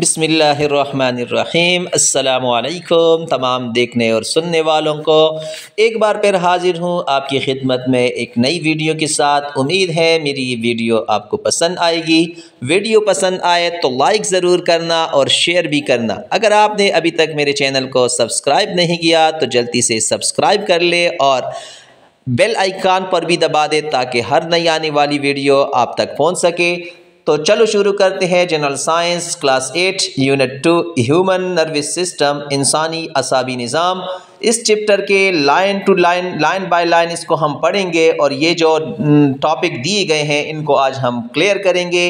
बिस्मिल्लाहिर्रहमानिर्रहीम। अस्सलाम वालेकुम तमाम देखने और सुनने वालों को एक बार फिर हाजिर हूँ आपकी खिदमत में एक नई वीडियो के साथ। उम्मीद है मेरी ये वीडियो आपको पसंद आएगी। वीडियो पसंद आए तो लाइक ज़रूर करना और शेयर भी करना। अगर आपने अभी तक मेरे चैनल को सब्सक्राइब नहीं किया तो जल्दी से सब्सक्राइब कर ले और बेल आइकन पर भी दबा दे ताकि हर नई आने वाली वीडियो आप तक पहुंच सके। तो चलो शुरू करते हैं। General science class 8 unit 2 human nervous system, इंसानी असाबी निज़ाम। इस चैप्टर के लाइन बाय लाइन इसको हम पढ़ेंगे और ये जो टॉपिक दिए गए हैं इनको आज हम क्लियर करेंगे।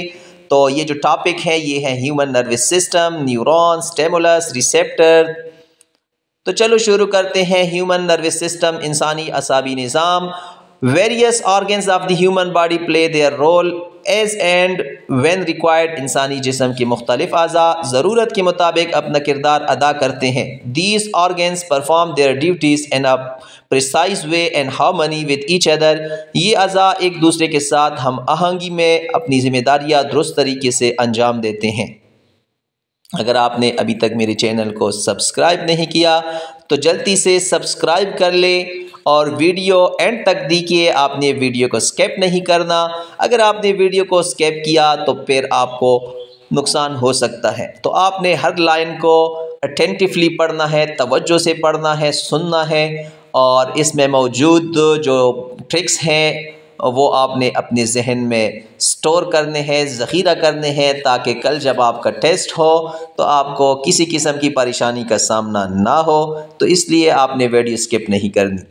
तो ये जो टॉपिक है ये है human nervous system, neuron, stimulus, receptor. तो चलो शुरू करते हैं। ह्यूमन नर्वस सिस्टम, इंसानी असाबी निज़ाम। Various organs of the human body play their role as and when required. इंसानी जिस्म के मुख्तलिफ अज़ा ज़रूरत के मुताबिक अपना किरदार अदा करते हैं। These organs perform their duties in a precise way and harmony with each other. ये अज़ा एक दूसरे के साथ हम आहंगी में अपनी ज़िम्मेदारियाँ दुरुस्त तरीके से अंजाम देते हैं। अगर आपने अभी तक मेरे चैनल को सब्सक्राइब नहीं किया तो जल्दी से सब्सक्राइब कर ले और वीडियो एंड तक देखिए। आपने वीडियो को स्किप नहीं करना। अगर आपने वीडियो को स्किप किया तो फिर आपको नुकसान हो सकता है। तो आपने हर लाइन को अटेंटिवली पढ़ना है, तवज्जो से पढ़ना है, सुनना है और इसमें मौजूद जो ट्रिक्स हैं वो आपने अपने जहन में स्टोर करने हैं, ज़ख़ीरा करने हैं ताकि कल जब आपका टेस्ट हो तो आपको किसी किस्म की परेशानी का सामना ना हो। तो इसलिए आपने वीडियो स्किप नहीं करनी।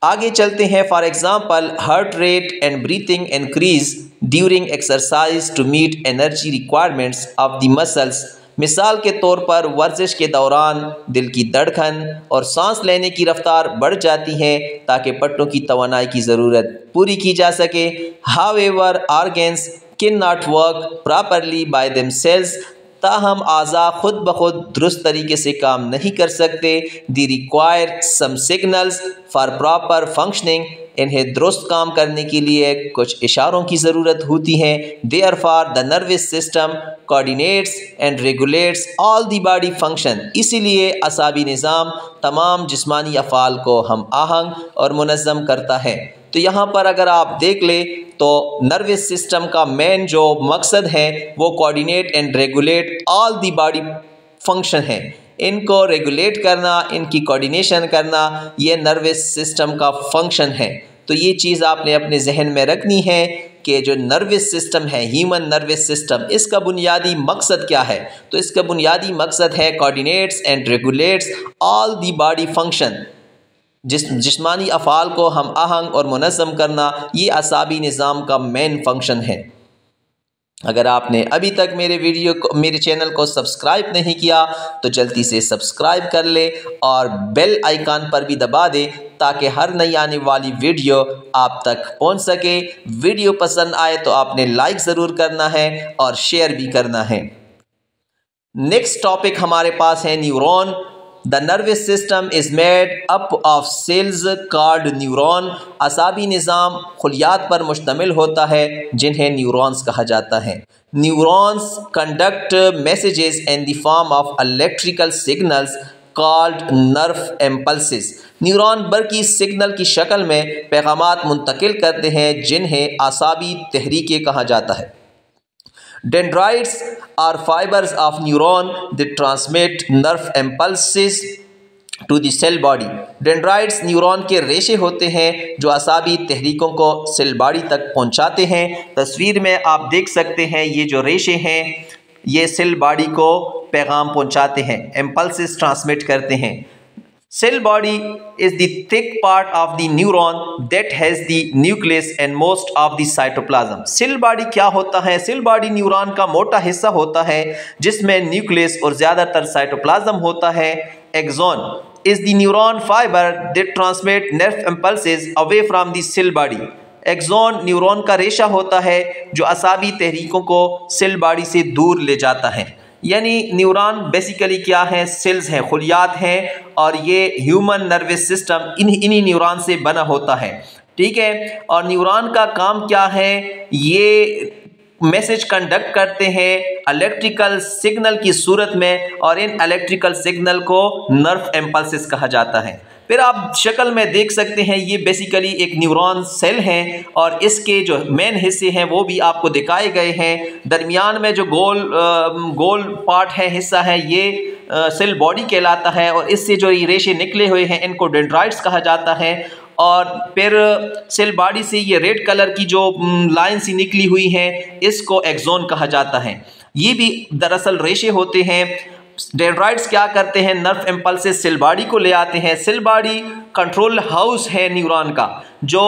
आगे चलते हैं। For example, heart rate and breathing increase during exercise to meet energy requirements of the muscles. मिसाल के तौर पर वर्जिश के दौरान दिल की धड़कन और सांस लेने की रफ्तार बढ़ जाती है ताकि पट्टों की तवानाई की ज़रूरत पूरी की जा सके। However organs can not work properly by themselves. ताहम आज़ा खुद ब खुद दुरुस्त तरीके से काम नहीं कर सकते। They require some signals for proper functioning. इन्हें दुरुस्त काम करने के लिए कुछ इशारों की ज़रूरत होती है। Therefore the nervous system coordinates and regulates all the body function. इसीलिए असाबी निज़ाम तमाम जिस्मानी अफ़ाल को हम आहंग और मुनज़्ज़म करता है। तो यहाँ पर अगर आप देख ले तो नर्वस सिस्टम का मेन जो मकसद है वो coordinate and regulate all the body function है। इनको रेगुलेट करना, इनकी कोऑर्डिनेशन करना, ये नर्वस सिस्टम का फंक्शन है। तो ये चीज़ आपने अपने जहन में रखनी है कि जो नर्वस सिस्टम है, ह्यूमन नर्वस सिस्टम, इसका बुनियादी मकसद क्या है। तो इसका बुनियादी मकसद है coordinates and regulates all the body function. जिस्मानी अफ़ाल को हम आहंग और मुनज़्ज़म करना, ये असाबी निज़ाम का मेन फंक्शन है। अगर आपने अभी तक मेरे चैनल को सब्सक्राइब नहीं किया तो जल्दी से सब्सक्राइब कर ले और बेल आइकन पर भी दबा दे ताकि हर नई आने वाली वीडियो आप तक पहुंच सके। वीडियो पसंद आए तो आपने लाइक ज़रूर करना है और शेयर भी करना है। नेक्स्ट टॉपिक हमारे पास है neuron. The nervous system is made up of cells called neuron. असाबी निज़ाम खुलियात पर मुश्तमिल होता है जिन्हें न्यूरॉन्स कहा जाता है। Neurons conduct messages in the form of electrical signals called nerve impulses. Neuron बरकी सिग्नल की शक्ल में पैगामात मुंतकिल करते हैं जिन्हें असाबी तहरीकें कहा जाता है। Dendrites are fibers of neuron that transmit nerve impulses to the cell body. Dendrites neuron के रेशे होते हैं जो असाबी तहरीकों को सेल बॉडी तक पहुंचाते हैं। तस्वीर में आप देख सकते हैं ये जो रेशे हैं ये सेल बॉडी को पैगाम पहुंचाते हैं, इम्पल्सेस ट्रांसमिट करते हैं। Cell body is the thick part of the neuron that has the nucleus and most of the cytoplasm. Cell body क्या होता है? Cell body न्यूरॉन का मोटा हिस्सा होता है जिसमें न्यूक्लियस और ज़्यादातर साइटोप्लाज्म होता है। Axon is the neuron fiber that transmit nerve impulses away from the cell body. Axon neuron का रेशा होता है जो असाबी तहरीकों को सेल बॉडी से दूर ले जाता है। यानी न्यूरॉन बेसिकली क्या है? सेल्स हैं, खुलियात हैं और ये ह्यूमन नर्वस सिस्टम इन्हीं न्यूरॉन से बना होता है। ठीक है। और न्यूरॉन का काम क्या है? ये मैसेज कंडक्ट करते हैं इलेक्ट्रिकल सिग्नल की सूरत में, और इन इलेक्ट्रिकल सिग्नल को नर्व इम्पल्सेस कहा जाता है। फिर आप शक्ल में देख सकते हैं ये बेसिकली एक न्यूरॉन सेल हैं, और इसके जो मेन हिस्से हैं वो भी आपको दिखाए गए हैं। दरमियान में जो गोल पार्ट है, हिस्सा है, ये सेल बॉडी कहलाता है, और इससे जो ये रेशे निकले हुए हैं इनको डेंड्राइट्स कहा जाता है। और फिर सेल बॉडी से ये रेड कलर की जो लाइन सी निकली हुई है इसको एक्सोन कहा जाता है। ये भी दरअसल रेशे होते हैं। डेंड्राइट्स क्या करते हैं, नर्व इम्पल्सेस सेल बॉडी को ले आते हैं। सेल बॉडी कंट्रोल हाउस है न्यूरॉन का, जो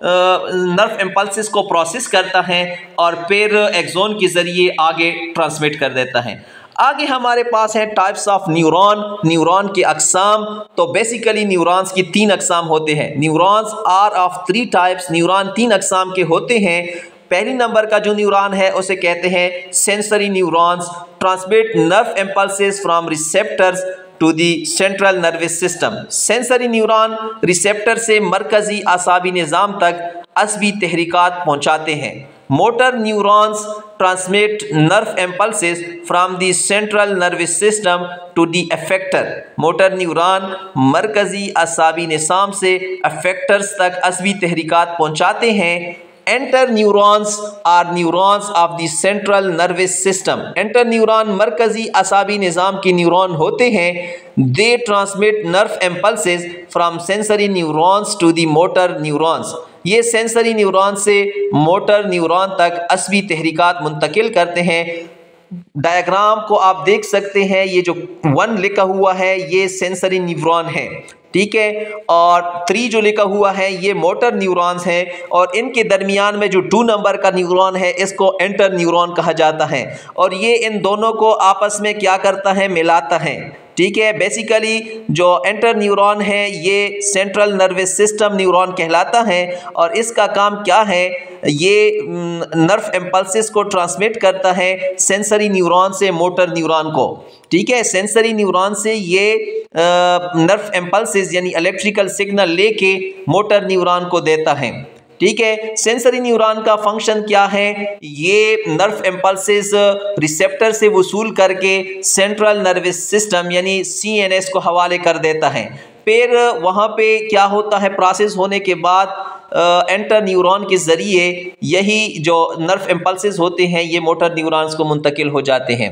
नर्व इम्पल्सेस को प्रोसेस करता है और फिर एक्सोन के ज़रिए आगे ट्रांसमिट कर देता है। आगे हमारे पास है टाइप्स ऑफ न्यूरॉन के अक़साम। तो बेसिकली न्यूरॉन्स की 3 अक़साम होते हैं। Neurons are of 3 types, neuron 3 अक़साम के होते हैं। पहली नंबर का जो न्यूरॉन है उसे कहते हैं sensory neurons, transmit nerve impulses from receptors to the central nervous system. Sensory neuron receptor से मरकज़ी आसाबी निज़ाम तक असबी तहरीकात पहुँचाते हैं। Motor neurons transmit nerve impulses from the central nervous system to the effector. Motor neuron मरकज़ी आसाबी निज़ाम से अफेक्टर्स तक असबी तहरीकात पहुँचाते हैं। Interneurons are neurons of the central nervous system. Interneuron मरकज़ी आसाबी निज़ाम के न्यूरॉन होते हैं। They transmit nerve impulses from sensory neurons to the motor neurons. ये सेंसरी न्यूरॉन से मोटर न्यूरॉन तक असबी तहरीकात मुंतकिल करते हैं। डायग्राम को आप देख सकते हैं, ये जो 1 लिखा हुआ है ये सेंसरी न्यूरॉन है, ठीक है, और 3 जो लिखा हुआ है ये मोटर न्यूरॉन्स हैं, और इनके दरमियान में जो 2 नंबर का न्यूरॉन है इसको एंटर न्यूरॉन कहा जाता है, और ये इन दोनों को आपस में क्या करता है, मिलाता है, ठीक है। बेसिकली जो एंटर न्यूरॉन है ये सेंट्रल नर्वस सिस्टम न्यूरॉन कहलाता है, और इसका काम क्या है, ये नर्व इम्पल्सेस को ट्रांसमिट करता है सेंसरी न्यूरॉन से मोटर न्यूरॉन को, ठीक है। सेंसरी न्यूरॉन से ये नर्व इम्पल्सेस यानी इलेक्ट्रिकल सिग्नल लेके मोटर न्यूरॉन को देता है, ठीक है। सेंसरी न्यूरॉन का फंक्शन क्या है, ये नर्व इम्पल्सेस रिसेप्टर से वसूल करके सेंट्रल नर्वस सिस्टम यानी CNS को हवाले कर देता है। फिर वहाँ पे क्या होता है, प्रोसेस होने के बाद एंटर न्यूरॉन के ज़रिए यही जो नर्व इम्पल्सेस होते हैं ये मोटर न्यूरॉन्स को मुंतकिल हो जाते हैं।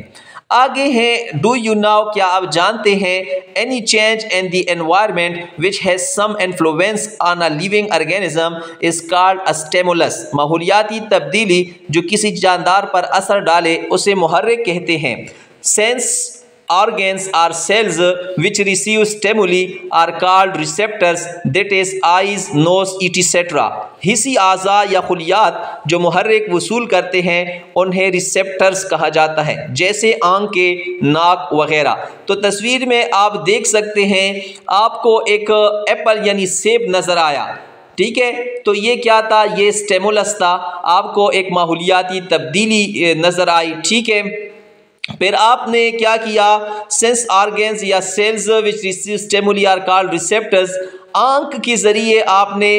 आगे है डू यू नाउ, क्या आप जानते हैं, any change in the environment which has some influence on a living organism is called a stimulus. माहौलियाती तब्दीली जो किसी जानदार पर असर डाले उसे मुहर्रिक कहते हैं। Sense organs or cells which receive stimuli are called receptors, that is eyes, nose, etc. हिस्सी आज़ा या खुलियात जो मुहर्रिक वसूल करते हैं उन्हें रिसेप्टर्स कहा जाता है, जैसे आंखें, नाक वगैरह। तो तस्वीर में आप देख सकते हैं आपको एक एप्पल यानी सेब नज़र आया, ठीक है, तो ये क्या था, ये स्टिमुलस था, आपको एक माहौलियाती तब्दीली नज़र आई, ठीक है। फिर आपने क्या किया, सेंस ऑर्गन्स या cells which receive stimuli are called receptors, आंख के ज़रिए आपने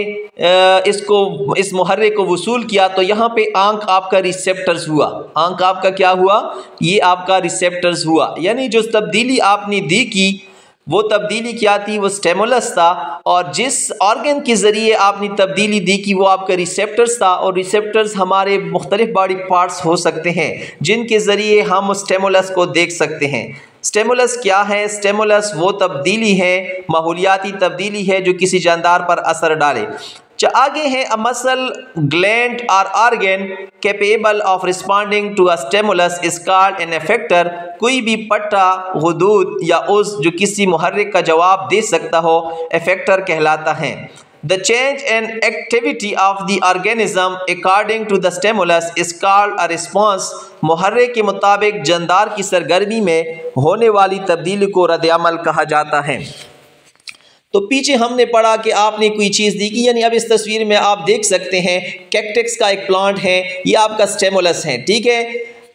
इस मुहर्रिक को वसूल किया, तो यहाँ पे आंख आपका रिसेप्टर्स हुआ, आंख आपका क्या हुआ, ये आपका रिसेप्टर्स हुआ, यानी जो तब्दीली आपने दी की वो तब्दीली क्या थी, वो स्टिमुलस था, और जिस ऑर्गन के ज़रिए आपने तब्दीली दी की वो आपका रिसेप्टर्स था। और रिसेप्टर्स हमारे मुख्तलिफ बॉडी पार्ट्स हो सकते हैं जिनके ज़रिए हम स्टिमुलस को देख सकते हैं। स्टिमुलस क्या है, स्टिमुलस वो तब्दीली है, माहौलियाती तब्दीली है जो किसी जानदार पर असर डाले। आगे है अ मसल ग्लैंड और organ capable of responding to a stimulus is called an effector. कोई भी पट्टा, हुदूद या उज़्व जो किसी मुहर्रिक का जवाब दे सकता हो इफेक्टर कहलाता है। The change in activity of the organism according to the stimulus is called a response. मुहर्रिक के मुताबिक जानदार की सरगर्मी में होने वाली तब्दीली को रद्द-ए-अमल कहा जाता है। तो पीछे हमने पढ़ा कि आपने कोई चीज़ दी की, यानी अब इस तस्वीर में आप देख सकते हैं कैक्टस का एक प्लांट है, ये आपका स्टिमुलस है, ठीक है।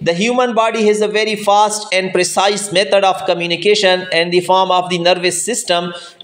The human body has a very fast and precise method of communication and the form of the nervous system۔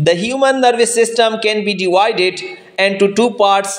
The human nervous system can be divided into two parts۔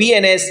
PNS،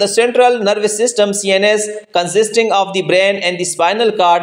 the central nervous system CNS consisting of the brain and the spinal cord۔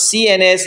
CNS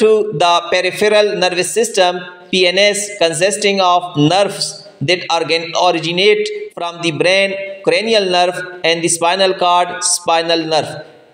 2 the peripheral nervous system PNS consisting of nerves that originate from the brain cranial nerve and the spinal cord spinal nerve۔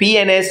PNS۔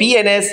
PNS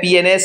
PNS،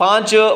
5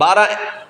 12